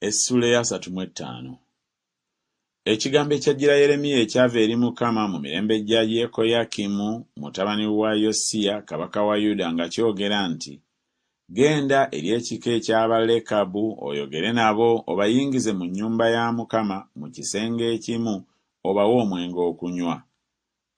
Essuula ya 35. Ekigambo ekyajjira Yeremiya ekyava eri Mukama mu mirembe gya Yekoyakimu mutabani wa Yosiya kabaka wa Yuda nga kyogera nti, genda eri ekika eky'Abalekabu oyogere nabo obayingize mu nnyumba ya Mukama mu kisenge ekimu obawe omwenge okunywa.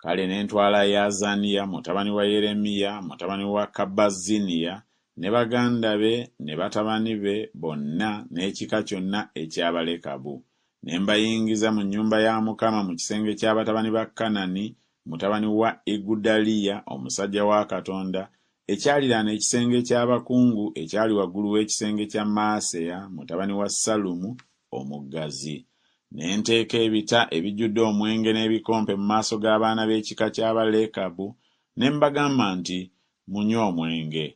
Kale ne ntwala Yaazaniya mutabani wa Yeremiya mutabani wa Kabaziniya ne baganda be ne batabani be bonna n'ekika kyonna eky'Abalekabu. Ne mbayingiza mu nnyumba ya Mukama mu kisenge ky'abatabani ba Kanani mutabani wa Igudaliya omusajja wa Katonda, ekyaliraana ekisenge ky'abakungu ekyali waggulu w'ekisenge kya Maaseya mutabani wa Sallumu omuggazi. Ne nteeka ebita ebijjudde omwenge n'ebikompe mu maaso g'abaana b'ekika ky'Abalekabu, ne mbagamba nti, munywe omwenge.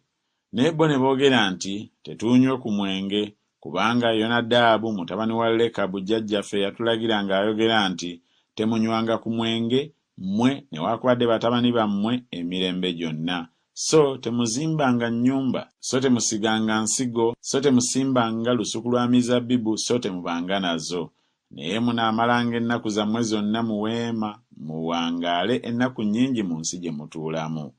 Naye bo ne boogera nti, tetuunywe ku mwenge, kubanga Yonadabu mutabani wa Lekabu jjajjaffe yatulagira ng'ayogera nti, temunywanga ku mwenge mmwe newaakubadde batabani bammwe emirembe gyonna. So temuzimbanga nnyumba, so temusiganga nsigo, so temusimbanga lusuku lwa mizabbibu, so temubanga nazo. Naye munaamalanga ennaku zammwe zonna mu weema, muwangaale ennaku nnyingi mu nsi gye mutuulamu.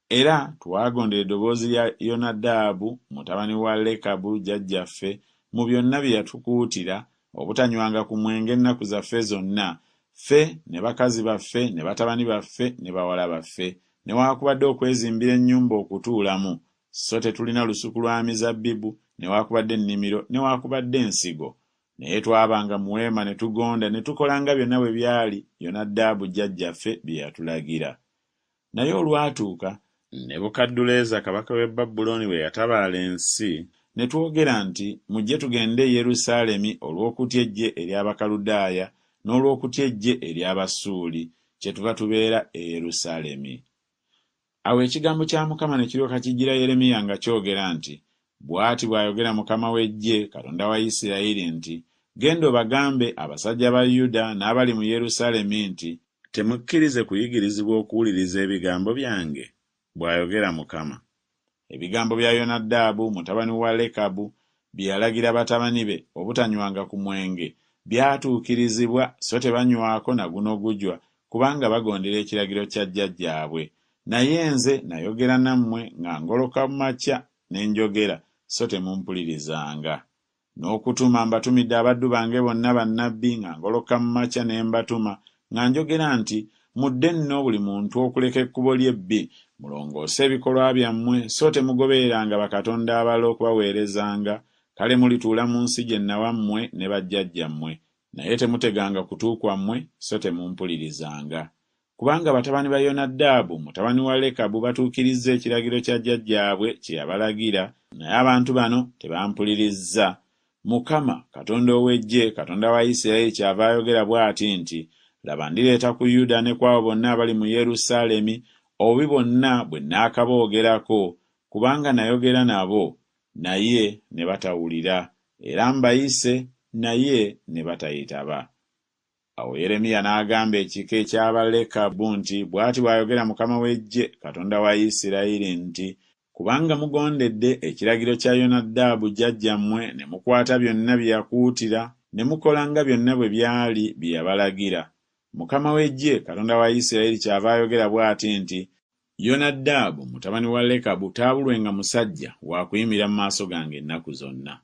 Era twagondera eddoboozi lya Yonadabu mutabani wa Lekabu jjajjaffe mu byonna bye yatukuutira, obutanywanga ku mwenge ennaku zaffe zonna, ffe ne bakazi baffe ne batabani baffe ne bawala baffe, newaakubadde okwezimbira ennyumba okutuulamu, so tetulina lusuku lwa mizabbibu, newaakubadde ennimiro, newaakubadde ensigo. Naye twabanga mu weema ne tugonda ne tukolanga byonna bwe byali Yonadabu jjajjaffe bye yatulagira. Naye olwatuuka Nebukadduleeza kabaka w'e Babulooni bwe yatabaala ensi, ne twogera nti, mujje tugende e Yerusaalemi olw'okutya eggye ery'Abakaludaaya n'olw'okutya eggye ery'Abasuuli, kyetuva tubeera e Yerusaalemi. Awo ekigambo kya Mukama ne kiryoka kijjira Yeremiya nga kyogera nti, bw'ati bw'ayogera Mukama w'eggye, Katonda wa Isirayiri nti, genda obagambe abasajja ba Yuda n'abali mu Yerusaalemi nti, temukkirize kuyigirizibwa okuwuliriza ebigambo byange, bw'ayogera Mukama. Ebigambo bya Yonadabu mutabani wa Lekabu bye yalagira batabani be obutanywanga ku mwenge byatuukirizibwa, so tebanywako na guno gujwa, kubanga bagondera ekiragiro kya jjajjaabwe. Naye nze nayogera nammwe nga ngoloka mu makya ne njogera, so temumpulirizanga. N'okutuma mbatumidde abaddu bange bonna bannabbi nga ngoloka mu makya ne mbatuma, nga njogera nti, mudde nno buli muntu okuleka ekkubo ly'ebbi, mulongoose ebikolwa byammwe, so temugobereranga bakatonda abalala okubaweerezanga. Kale mulituula mu nsi gye nawammwe ne bajjajjammwe, naye temuteganga kutu kwammwe, so temumpulirizanga. Kubanga batabani ba Yonadabu mutabani wa Lekabu batuukirizza ekiragiro kya jjajjaabwe kye yabalagira, naye abantu bano tebampulirizza. Mukama Katonda ow'eggye, Katonda wa Isirayiri kyava ayogera bw'ati nti, laba ndireeta ku Yuda ne kwabo bonna abali mu Yerusaalemi obubi bonna bwe nnaakaboogerako, kubanga nayogera nabo naye ne batawulira, era mbayise naye ne batayitaba. Awo Yeremiya n'agamba ekika eky'Abalekabu nti, bw'ati bw'ayogera Mukama w'eggye, Katonda wa Isirayiri nti, kubanga mugondedde ekiragiro kya Yonadabu jjajjammwe ne mukwata byonna bye yakuutira, ne mukolanga byonna bwe byali bye yabalagira, Mukama w'eggye, Katonda wa Isirayiri kyava ayogera bw'ati nti, Yonadabu mutabani wa Lekabu taabulwenga musajja wa kuyimirira mu maaso gange ennaku zonna.